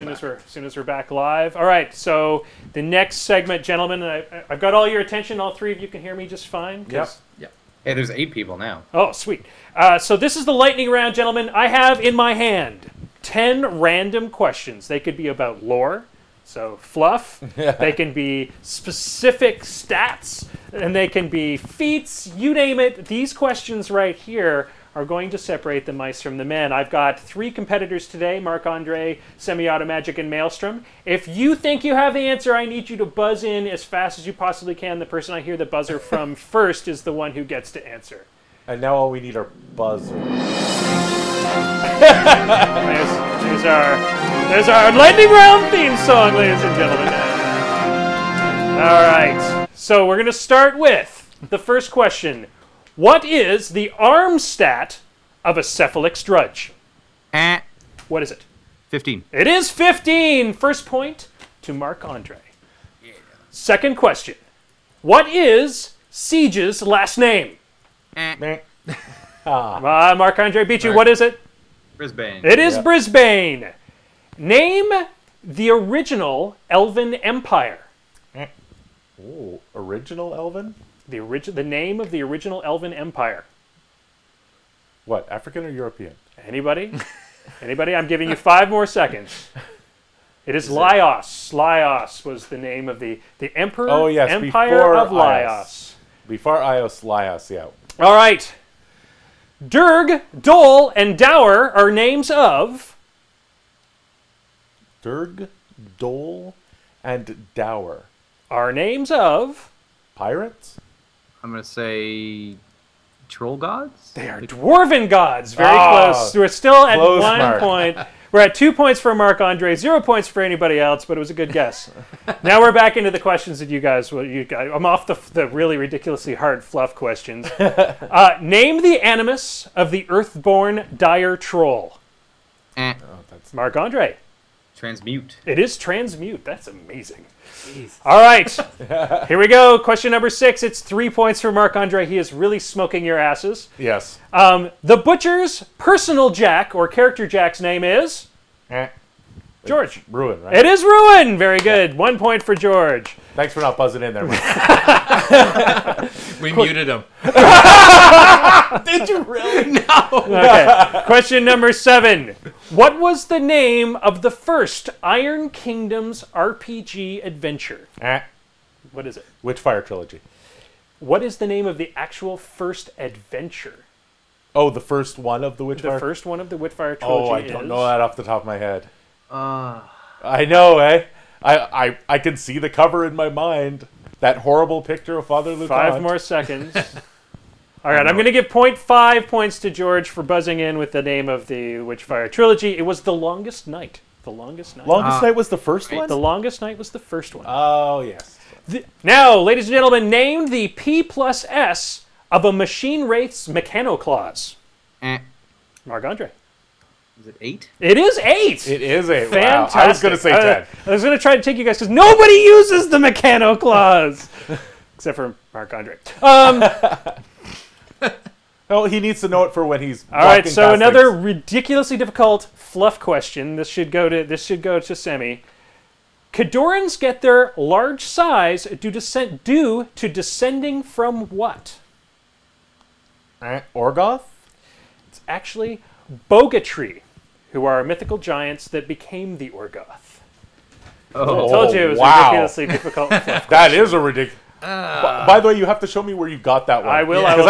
As soon as we're back live. All right, so the next segment, gentlemen, I've got all your attention. All three of you can hear me just fine. Yep. Hey, there's 8 people now. Oh, sweet. So this is the lightning round, gentlemen. I have in my hand 10 random questions. They could be about lore, so fluff. They can be specific stats, and they can be feats. You name it. These questions right here are going to separate the mice from the men. I've got 3 competitors today, Marc-Andre, Semi-Auto Magic, and Maelstrom. If you think you have the answer, I need you to buzz in as fast as you possibly can. The person I hear the buzzer from first is the one who gets to answer. And now all we need are buzzers. There's our lightning round theme song, ladies and gentlemen. All right, so we're going to start with the first question. What is the arm stat of a cephalic drudge? What is it? 15. It is 15. First point to Marc-Andre. Yeah. Second question. What is Siege's last name? Marc-Andre beat you. What is it? Brisbane. It is Brisbane. Name the original Elven Empire. Ooh, original Elven? The name of the original Elven Empire. What, African or European? Anybody? Anybody? I'm giving you 5 more seconds. It is Laios. Laios was the name of the Emperor Empire of Laios. Before Laios, yeah. All right. Durg, Dole, and Dower are names of... Durg, Dole, and Dower. Are names of... Pirates? I'm going to say troll gods? They are dwarven gods. Very close. We're still at 1 point. We're at 2 points for Marc-Andre, 0 points for anybody else, but it was a good guess. Now we're back into the questions that you guys... I'm off the really ridiculously hard fluff questions. Name the animus of the earthborn dire troll. Oh, that's Marc-Andre. Transmute. It is transmute. That's amazing. Jeez. All right. Here we go. Question number 6. It's 3 points for Marc-Andre. He is really smoking your asses. Yes. The butcher's personal Jack, or character Jack's name is? George. Ruin, right? It is Ruin. Very good. 1 point for George. Thanks for not buzzing in there, Mike. We muted him. Did you really? No. Okay. Question number 7. What was the name of the first Iron Kingdoms RPG adventure? What is it? Witchfire Trilogy. What is the name of the actual first adventure? Oh, the first one of the Witchfire? The first one of the Witchfire Trilogy I don't know that off the top of my head. I know, eh? I can see the cover in my mind. That horrible picture of Father Lucan. 5 more seconds. All right, I'm going to give 0.5 points to George for buzzing in with the name of the Witchfire Trilogy. It was The Longest Night. The Longest Night. Longest Night was the first one? The Longest Night was the first one. Oh, yes. Now, ladies and gentlemen, name the P+S of a machine wraith's mechanoclaws. Marc-Andre. Is it 8? It is 8. It is 8. Fantastic. Wow. I was going to say 10. I was going to try to take you guys because nobody uses the mechanoclaws. Except for Marc-Andre. Oh, he needs to know it for when he's all right. walking So past another things. ridiculously difficult fluff question. This should go to Semi. Khadorans get their large size due to descending from what? Orgoth? It's actually Bogatry, who are mythical giants that became the Orgoth. Oh, I told you it was ridiculously difficult fluff question. That is a ridiculous... By the way, you have to show me where you got that one. I will. I will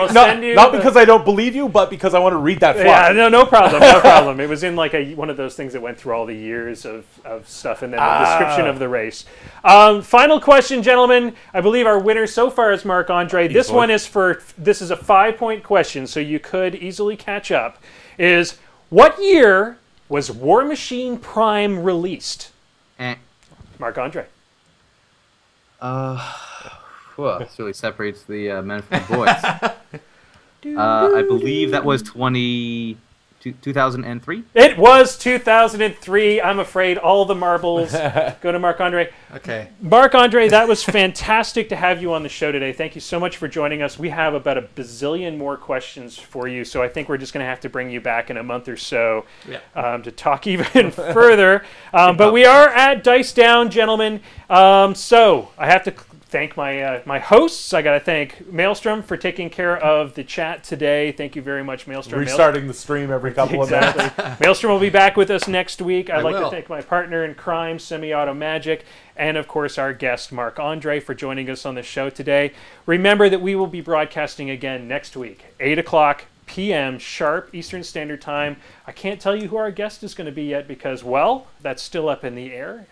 send you. Not because I don't believe you, but because I want to read that fluff. Yeah, no problem. No problem. It was in like one of those things that went through all the years of stuff and then the description of the race. Final question, gentlemen. I believe our winner so far is Marc-Andre. This one is this is a 5-point question, so you could easily catch up. Is what year was War Machine Prime released? Marc-Andre. This really separates the men from the boys. I believe that was 2014. 2003? It was 2003. I'm afraid all the marbles go to Marc-Andre. Okay. Marc-Andre, that was fantastic to have you on the show today. Thank you so much for joining us. We have about a bazillion more questions for you, so I think we're just going to have to bring you back in a month or so to talk even further. But we are at Dice Down, gentlemen. So I have to thank my hosts. I got to thank Maelstrom for taking care of the chat today. Thank you very much, Maelstrom. Restarting the stream every couple of minutes. Maelstrom will be back with us next week. I'd like will. to thank my partner in crime, Semi-Auto Magic, and of course our guest, Marc-Andre, for joining us on the show today. Remember that we will be broadcasting again next week, 8 o'clock p.m. sharp Eastern Standard Time. I can't tell you who our guest is going to be yet because, well, that's still up in the air.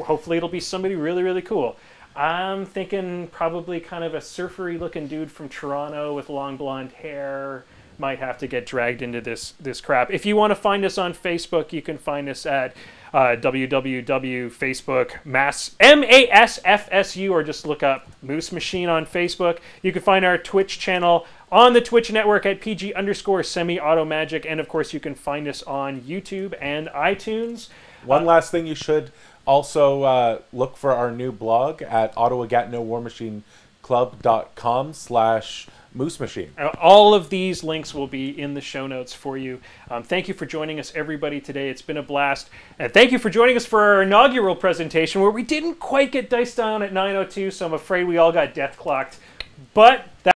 Hopefully it'll be somebody really, really cool. I'm thinking probably kind of a surfery looking dude from Toronto with long blonde hair. Might have to get dragged into this crap. If you want to find us on Facebook, you can find us at www.facebook MASFSU, or just look up Moose Machine on Facebook. You can find our Twitch channel on the Twitch network at PG_Semi-Auto Magic, and of course you can find us on YouTube and iTunes. One last thing you should also look for our new blog at ottawagatineauwarmachinclub.com/Moose Machine. All of these links will be in the show notes for you. Thank you for joining us, everybody, today. It's been a blast. And thank you for joining us for our inaugural presentation, where we didn't quite get Dice Down at 9:02, so I'm afraid we all got death clocked. But that